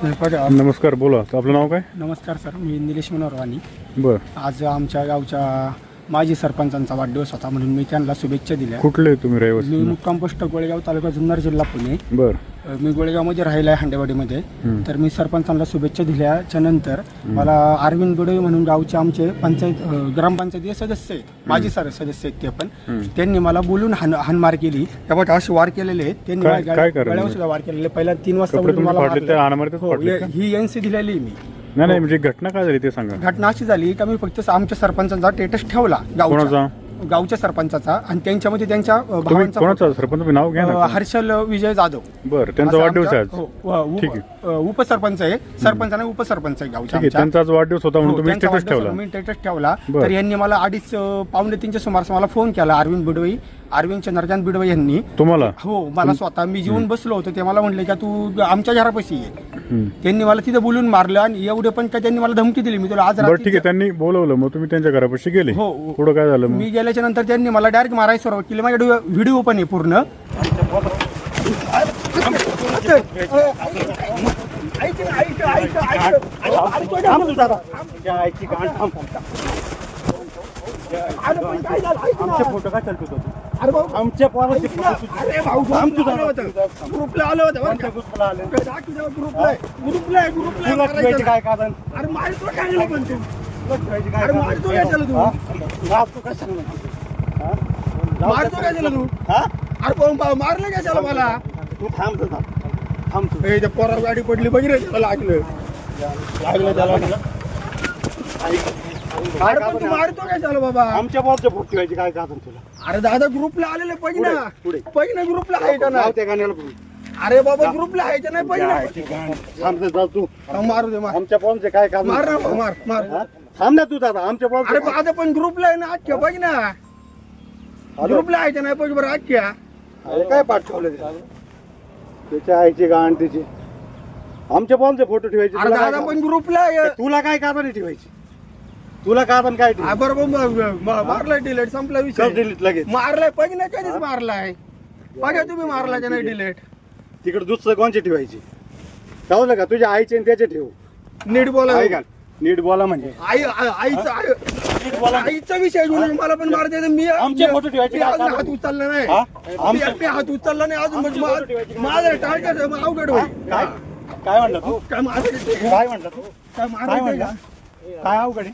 नमस्कार, बोला. आपलं नाव काय? नमस्कार सर, मी निलेश मनोहरवाणी. बरं. आज आमच्या गावच्या माजी सरपंचांचा वाढदिवस होता म्हणून मी त्यांना शुभेच्छा दिल्या. कुठले तुम्ही रहिवासी? मी मुक्काम पोस्ट गोळेगाव, तालुका जुन्नर, जिल्हा पुणे. बरं. मी गोळेगावमध्ये राहिला आहे, हांडेवाडीमध्ये. तर मी सरपंचांना शुभेच्छा दिल्याच्या नंतर मला अरविंद बिडवे म्हणून गावचे आमचे ग्रामपंचायती सदस्य आहेत, माजी सदस्य आहेत ते पण. त्यांनी मला बोलून हानमार केली. त्यामुळे असे वार केलेले आहेत त्यांनी, गळ्यावर सुद्धा वार केलेले. पहिला 3 वाजता ही एनसी दिलेली मी. नाही, म्हणजे घटना काय झाली ते सांगा. घटना अशी झाली का मी फक्त आमच्या सरपंचांचा स्टेटस ठेवला गावच्या सरपंचाचा, आणि त्यांच्यामध्ये त्यांच्या भावांचा सरपंच नाव घ्या ना. हर्षल विजय जाधव. बरं. त्यांचा वाढदिवस आहे आज. उपसरपंच आहे, सरपंच आणि उपसरपंच आहे गावच्या. त्यांचा वाढदिवस होता म्हणून तुम्ही स्टेटस ठेवला. मी स्टेटस ठेवला. तर यांनी मला 2:30-2:45 सुमारास मला फोन केला. अरविंद चंद्रकांत बिडवे यांनी तुम्हाला. हो, मला स्वतः मी जेवून बसलो होतो. ते मला म्हणले का तू आमच्या घरापाशी ये. त्यांनी मला तिथे बोलून मारलं, आणि एवढे पण काय त्यांनी मला धमकी दिली. मी तुला आज ठीक आहे, त्यांनी बोलवलं, मग तुम्ही त्यांच्या घरापाशी गेले. हो. पुढे काय झालं? मी गेल्याच्या नंतर त्यांनी मला डायरेक्ट मारायला सुरुवात केली. माझ्या व्हिडिओ पण आहे पूर्ण. फोटो काय चालतो आमच्या ग्रुपला आलं होतं. काय कारण? अरे मारतो काय पण तू? अरे मारतो काय झालं तू? मारतो काय झालं तू? अरे मारलं काय झालं मला? तू थांबतो. हे पोरा गाडी पडली बघ रे, लागलं त्याला. तू मारतो काय झालं बाबा? आमच्या बॉलच्या फोटो व्हायची काय कारण तुला? अरे दादा, ग्रुपला आलेले पहिजे ना ग्रुपला आहे का ना त्या गाण्याला? अरे बाबा, ग्रुपला आहे का नाही पहिजे? तू मारू दे. आमच्या बॉलचे काय कारण? मार थांब ना तू दादा. आमच्या बॉल. अरे दादा, पण ग्रुपला आहे ना आख्या, बघ ना ग्रुपला आहे का नाही पाहिजे बरं आख्या. अरे काय पाठ ठेवलं त्याच्या आईची गाण त्याची. आमच्या बॉलचे फोटो ठेवायचे. अरे दादा, पण ग्रुपला आहे. तुला काय कारण ठेवायची? तुला का पण काय? बरोबर, मारलाय डिलेट, संपला विषय. डिलीट लगेच मारलाय पाहिजे ना, कधीच मारलाय बघा तुम्ही. मारला का नाही डिलेट? तिकडे दुसरं कोणचे ठेवायची? ठेवलं का? तुझ्या आईचे आणि त्याचे ठेव. नीट बोला का? नीट बोला म्हणजे आईचा विषय घेऊन मला पण मारते. मी आमचे फोटो ठेवायचे. हात उचलला नाही, हात उचलला नाही अजून. माझं टाळक्याच अवघड होईल. काय म्हणलं तू? काय म्हणलं तू? काय म्हणलं? काय अवघड आहे?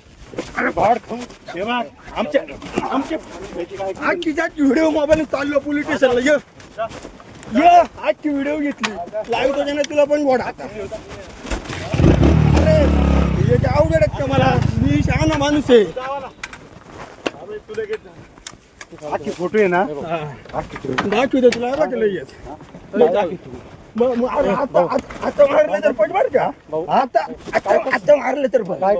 अरे भाड खाऊ आमचे आजची व्हिडिओ मोबाईल चाललो पोलीस स्टेशनला. ये आजची व्हिडिओ घेतली लाईव्ह त्याच्याने तुला पण गोडा. अरे याच्या अवघड आहेत का मला? मी शहाणा माणूस आहे. आजची फोटो आहे ना, दाखवतो तुला. आता मारलं तर पण बर का? आता मारलं तर काय?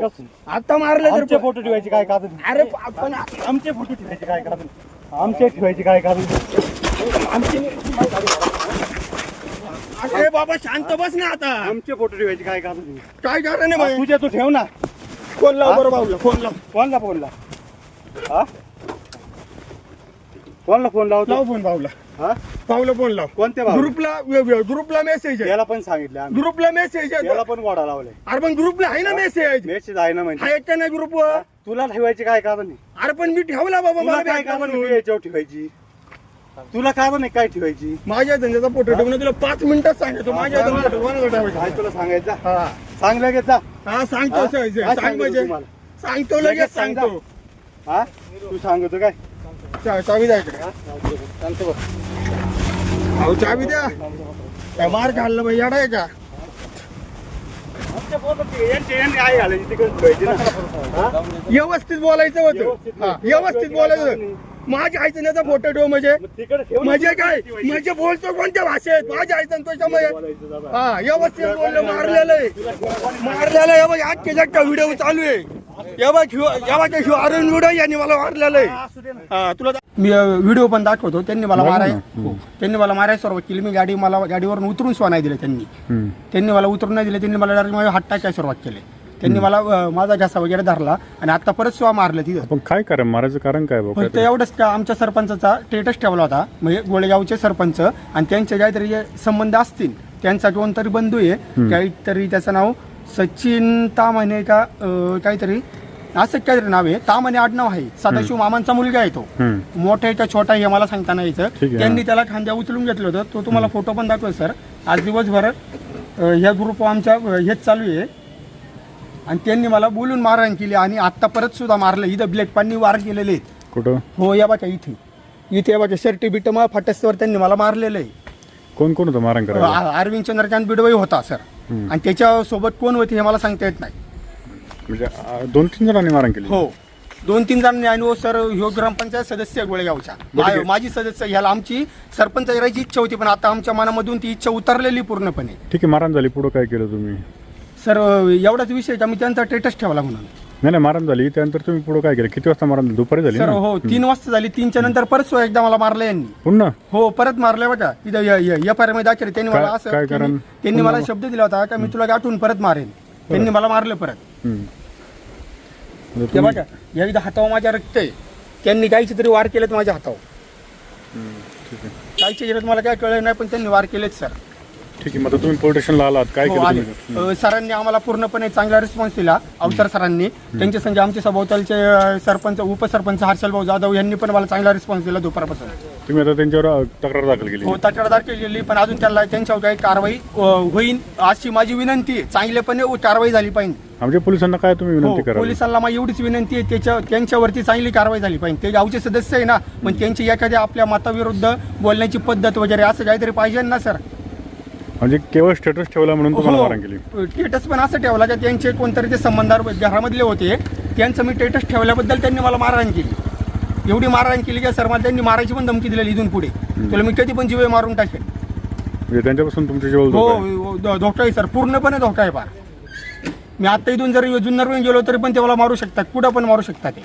आता मारलं तर फोटो ठेवायचे काय कारण? अरे पण आमचे फोटो ठेवायचे काय कारण? आमचे ठेवायचे काय कारण? अरे बाबा, शांत बस ना आता. आमचे फोटो ठेवायचे काय कारण? काय कारण आहे भाई? तुझ्या तू ठेव ना. फोन लाव बरं भाऊला. फोन लाव. फोन लाव भाऊला. पावलं फोन लाव. कोणत्या ग्रुपला मेसेज आहे. याला पण सांगितलं. ग्रुपला मेसेज आहे. याला पण गोडा लावलाय. अरे पण ग्रुपला आहे ना मेसेज. मेसेज आहे ना म्हणजे आहे का नाही ग्रुपवर? तुला ठेवायची काय कारण? अरे पण मी ठेवला बाबा. मला काय कारण याच्यावर ठेवायची? तुला कारण आहे काय ठेवायची? माझ्या धंद्याचा फोटो ठेवणं तुला 5 मिनिटात सांगतो. माझ्या धंद्याचा तुला सांगायचा. सांग लगेच जा. सांगतो सांगतो लगेच सांगतो. तू सांगतो काय? चावी द्या इकडे. चावी द्या. काय मार घाललं भाई? याडा आहे का? व्यवस्थित बोलायचं होतं. व्यवस्थित बोलायचं. माझ्या आईचा त्याचा फोटो ठेव म्हणजे काय? म्हणजे बोलतो कोणत्या भाषेत? माझ्या आईचा त्याच्यामुळे व्यवस्थित बोललं. मारलेलं आहे बघ. आजच्या जगता व्हिडिओ चालू आहे. अरुण व्हिडिओ यांनी मला मारलेलं आहे. तुला मी व्हिडिओ पण दाखवतो. त्यांनी मला मारायला सुरुवात केली. मी गाडीवरून उतरून नाही दिलं. त्यांनी मला उतरून नाही दिलं. त्यांनी मला डायरेक्ट माझ्या हात टाकायला सुरुवात केली. त्यांनी मला माझा घासा वगैरे धरला आणि आता परत सुद्धा मारलं तिथं. पण काय कारण मारायचं कारण काय भाऊ? फक्त एवढंच का आमच्या सरपंचाचा स्टेटस ठेवला होता, म्हणजे गोळेगावचे सरपंच आणि त्यांचे काहीतरी संबंध असतील, त्यांचा कोणतरी बंधू आहे, काहीतरी त्याचं नाव सचिन तामाने का काहीतरी असं काहीतरी नाव आहे, तामाने आडनाव आहे, सदाशिव मामांचा मुलगा आहे तो. मोठा आहे का छोटा आहे हे मला सांगता नाही यायचं. त्यांनी त्याला खांद्या उचलून घेतलं होतं. तो तुम्हाला फोटो पण दाखवतो सर. आज दिवसभर ह्या ग्रुप आमच्या हेच चालू आहे आणि त्यांनी मला बोलून मारहाण केली आणि आत्ता परत सुद्धा मारलं. इथं ब्लेड पाणी वार केलेले आहेत. कुठं? हो या बघा इथे बघा शर्टी बिट मग फाटस्त्यावर त्यांनी मला मारलेलं आहे. कोण कोण होतं मारण करायला? अरविंद चंद्रकांत बिडवई होता सर आणि त्याच्यासोबत कोण होते हे मला सांगता येत नाही. म्हणजे 2-3 जणांनी मारण केली? हो 2-3 जणांनी. आणि सर ह्यो ग्रामपंचायत सदस्य आहे गोळेगावच्या, माझी सदस्य. ह्याला आमची सरपंच करायची इच्छा होती पण आता आमच्या मनामधून ती इच्छा उतरलेली पूर्णपणे. ठीक आहे, मारण झाली, पुढं काय केलं तुम्ही? सर एवढाच विषय का मी त्यांचा स्टेटस ठेवला म्हणून. नाही मारण झाली त्यानंतर तुम्ही पुढं काय केलं? किती वाजता मारण झाली? दुपारी झाली सर ना? हो 3 वाजता झाली. 3च्या नंतर परत एकदा मला मारलं यांनी. पुन्हा? हो परत मारलंय बघा इथं FIR मध्ये दाखल. त्यांनी मला असं त्यांनी मला शब्द दिला होता का मी तुला गाठून परत मारेन. त्यांनी मला मारलं परत. ते बघा या इथं हातावर माझ्या रक्त आहे. त्यांनी काहीचे तरी वार केलेत माझ्या हातावर. काहीचे गेलेत मला काय कळलं नाही पण त्यांनी वार केलेत सर. ठीक आहे, मग तुम्ही पोलीस स्टेशनला आलात, काय हो, केलं आले. तुम्ही? सरांनी आम्हाला पूर्णपणे चांगला रिस्पॉन्स दिला. अवसर सरांनी त्यांच्या संघ आमचे सभोवतालचे सरपंच उपसरपंच हर्षल भाऊ जाधव यांनी पण मला चांगला रिस्पॉन्स दिला दुपारपासून. तुम्ही आता त्यांच्यावर तक्रार दाखल केली? हो तक्रार दाखल केलेली पण अजून त्यांच्यावर काही कारवाई होईल अशी माझी विनंती आहे. चांगलेपणे कारवाई झाली पाहिजे. आमच्या पोलिसांना काय तुम्ही विनंती करा? पोलिसांना माझी एवढीच विनंती आहे त्यांच्यावरती चांगली कारवाई झाली पाहिजे. ते गावचे सदस्य आहे ना, पण त्यांची एखाद्या आपल्या मताविरुद्ध बोलण्याची पद्धत वगैरे असं काहीतरी पाहिजे ना सर. म्हणजे केवळ स्टेटस ठेवला म्हणून तुम्हाला मारण केली? स्टेटस पण असं ठेवला का त्यांचे कोणतरी ते संबंधार घरामधले होते, त्यांचं मी स्टेटस ठेवल्याबद्दल त्यांनी मला मारहाण केली. एवढी मारहाण केली की सर मला त्यांनी मारायची पण धमकी दिलेली इथून पुढे. तुला मी कधी पण जीवे मारून टाकेन. म्हणजे त्यांच्यापासून तुमच्या जीवाला धोका आहे? हो धोका आहे सर, पूर्णपणे धोका आहे फार. मी आता इथून जर जुन्नरवरून गेलो तरी पण ते मला मारू शकतात, कुठं पण मारू शकतात ते.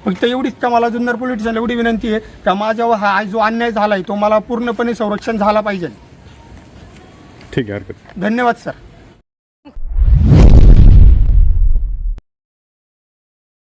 फक्त एवढीच का मला जुन्नर पोलीस स्टेशनला एवढी विनंती आहे का माझ्यावर हा जो अन्याय झाला आहे तो मला पूर्णपणे संरक्षण झाला पाहिजे. ठीक आहे, हरकत. धन्यवाद सर.